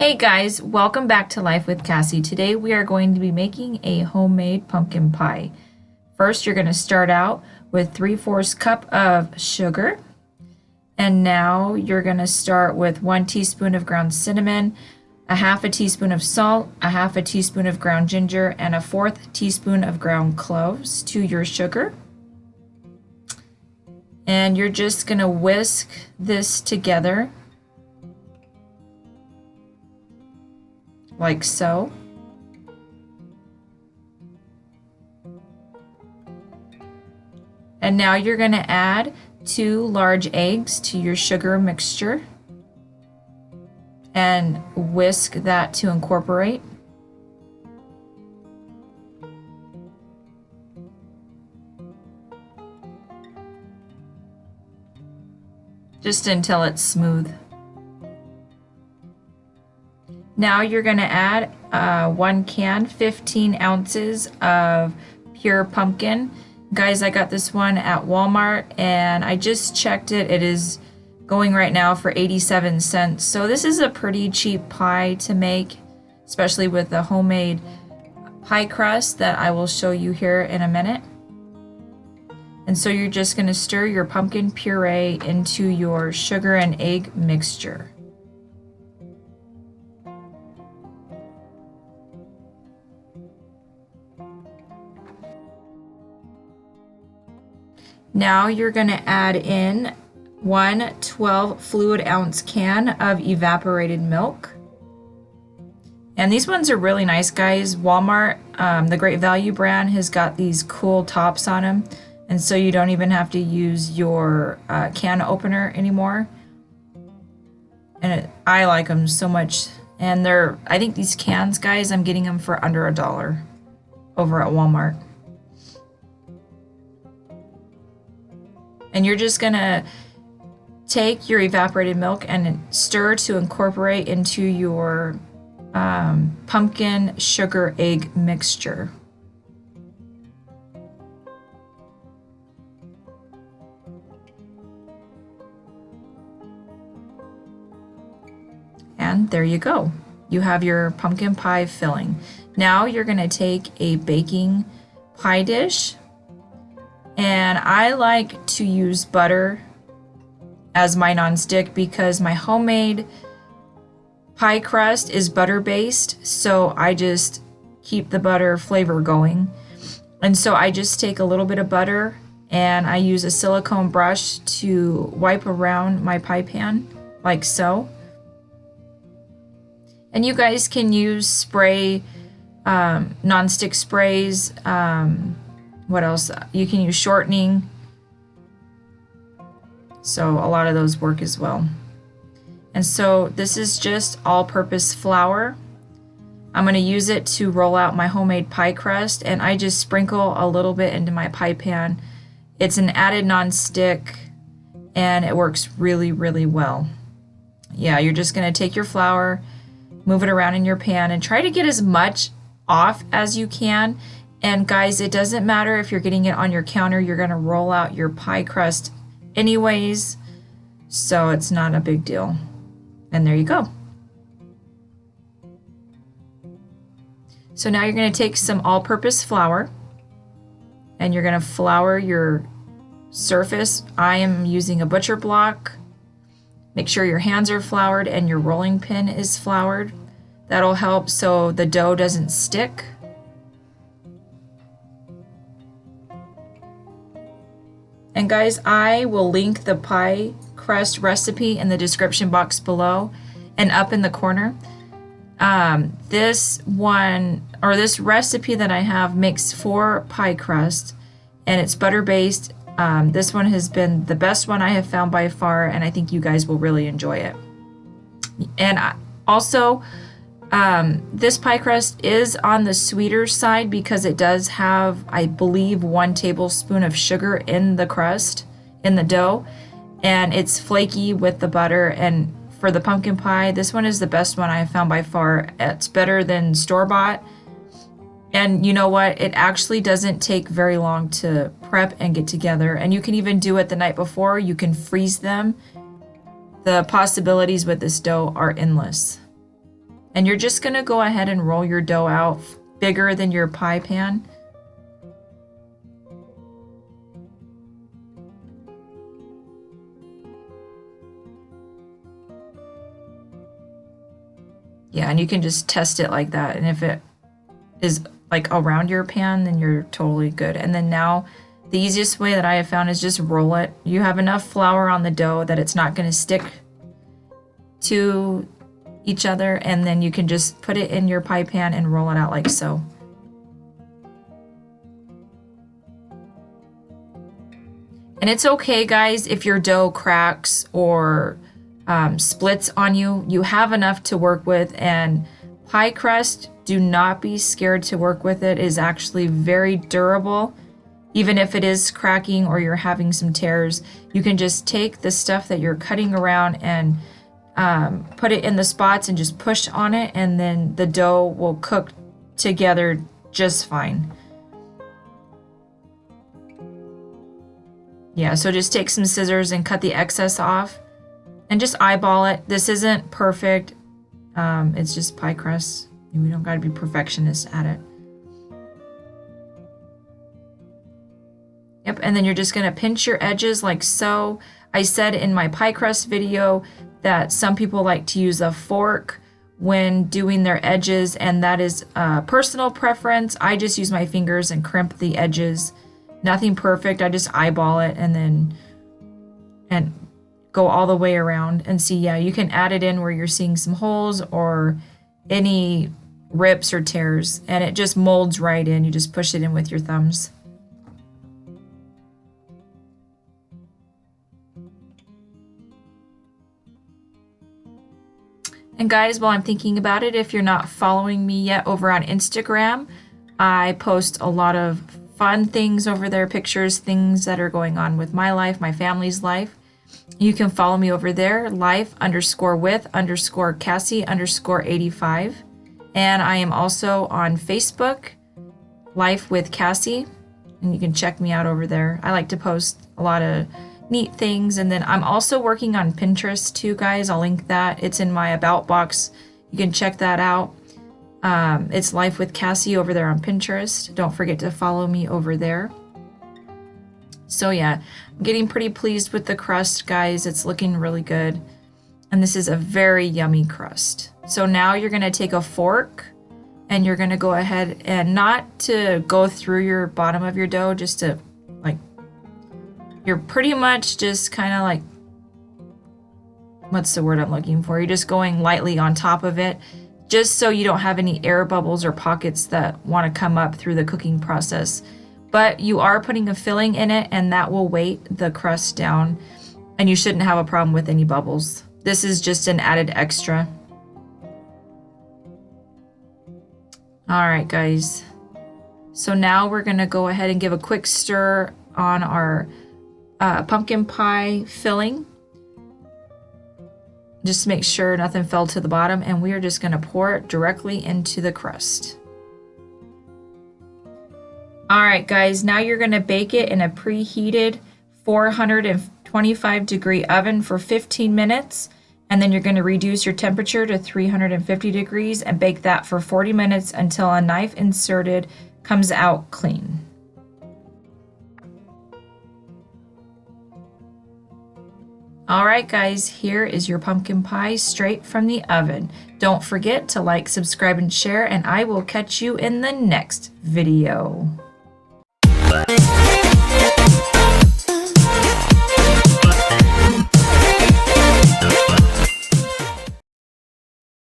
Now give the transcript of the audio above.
Hey guys, welcome back to Life with Cassie. Today we are going to be making a homemade pumpkin pie. First, you're going to start out with 3/4 cup of sugar. And now you're going to start with 1 teaspoon of ground cinnamon, a 1/2 teaspoon of salt, a 1/2 teaspoon of ground ginger, and a 1/4 teaspoon of ground cloves to your sugar. And you're just going to whisk this together like so. And now you're going to add 2 large eggs to your sugar mixture and whisk that to incorporate. Just until it's smooth. Now you're going to add 1 can, 15 ounces of pure pumpkin. Guys, I got this one at Walmart and I just checked it. It is going right now for 87 cents. So this is a pretty cheap pie to make, especially with the homemade pie crust that I will show you here in a minute. And so you're just going to stir your pumpkin puree into your sugar and egg mixture. Now you're going to add in 1 12 fluid ounce can of evaporated milk. And these ones are really nice, guys. Walmart, the Great Value brand, has got these cool tops on them. And so you don't even have to use your can opener anymore. And I like them so much. And I think these cans, guys, I'm getting them for under $1 over at Walmart. And you're just gonna take your evaporated milk and stir to incorporate into your pumpkin sugar egg mixture. And there you go. You have your pumpkin pie filling. Now you're gonna take a baking pie dish. And I like to use butter as my nonstick because my homemade pie crust is butter based, so I just keep the butter flavor going. And so I just take a little bit of butter and I use a silicone brush to wipe around my pie pan like so. And you guys can use spray, nonstick sprays. What else? You can use shortening. So a lot of those work as well. And so this is just all-purpose flour. I'm going to use it to roll out my homemade pie crust, and I just sprinkle a little bit into my pie pan. It's an added nonstick and it works really, really well. Yeah, you're just going to take your flour, move it around in your pan, and try to get as much off as you can. And guys, it doesn't matter if you're getting it on your counter, you're going to roll out your pie crust anyways, so it's not a big deal. And there you go. So now you're going to take some all-purpose flour and you're going to flour your surface. I am using a butcher block. Make sure your hands are floured and your rolling pin is floured. That'll help so the dough doesn't stick. And guys, I will link the pie crust recipe in the description box below and up in the corner. This recipe that I have makes 4 pie crust and it's butter based. This one has been the best one I have found by far, and I think you guys will really enjoy it. And also, this pie crust is on the sweeter side because it does have, I believe, 1 tablespoon of sugar in the crust, in the dough, and it's flaky with the butter. And for the pumpkin pie, this one is the best one I have found by far. It's better than store-bought. And you know what? It actually doesn't take very long to prep and get together. And you can even do it the night before. You can freeze them. The possibilities with this dough are endless. And you're just going to go ahead and roll your dough out bigger than your pie pan. Yeah, and you can just test it like that. And if it is like around your pan, then you're totally good. And then now the easiest way that I have found is just roll it. You have enough flour on the dough that it's not going to stick to each other, and then you can just put it in your pie pan and roll it out like so. And it's okay, guys, if your dough cracks or splits on you. You have enough to work with, and pie crust, do not be scared to work with it. It is actually very durable. Even if it is cracking or you're having some tears, you can just take the stuff that you're cutting around and put it in the spots and just push on it, and then the dough will cook together just fine. Yeah, so just take some scissors and cut the excess off and just eyeball it. This isn't perfect. It's just pie crust. We don't gotta be perfectionists at it. Yep, and then you're just gonna pinch your edges like so. I said in my pie crust video that some people like to use a fork when doing their edges, and that is a personal preference. I just use my fingers and crimp the edges. Nothing perfect. I just eyeball it and then go all the way around and see. Yeah, you can add it in where you're seeing some holes or any rips or tears, and it just molds right in. You just push it in with your thumbs. And guys, while I'm thinking about it, if you're not following me yet over on Instagram, I post a lot of fun things over there, pictures, things that are going on with my life, my family's life. You can follow me over there, life_with_Cassie_85. And I am also on Facebook, Life with Cassie, and you can check me out over there. I like to post a lot of neat things. And then I'm also working on Pinterest too, guys. I'll link that. It's in my about box. You can check that out. It's Life with Cassie over there on Pinterest. Don't forget to follow me over there. So yeah, I'm getting pretty pleased with the crust, guys. It's looking really good. And this is a very yummy crust. So now you're going to take a fork and you're going to go ahead and not to go through your bottom of your dough, just to like, you're pretty much just kind of like, what's the word I'm looking for? You're just going lightly on top of it, just so you don't have any air bubbles or pockets that want to come up through the cooking process. But you are putting a filling in it, and that will weight the crust down, and you shouldn't have a problem with any bubbles. This is just an added extra. All right, guys. So now we're gonna go ahead and give a quick stir on our pumpkin pie filling. Just to make sure nothing fell to the bottom, and we are just gonna pour it directly into the crust. All right, guys, now you're gonna bake it in a preheated 425-degree oven for 15 minutes, and then you're gonna reduce your temperature to 350 degrees and bake that for 40 minutes until a knife inserted comes out clean. All right, guys, here is your pumpkin pie straight from the oven. Don't forget to like, subscribe, and share, and I will catch you in the next video.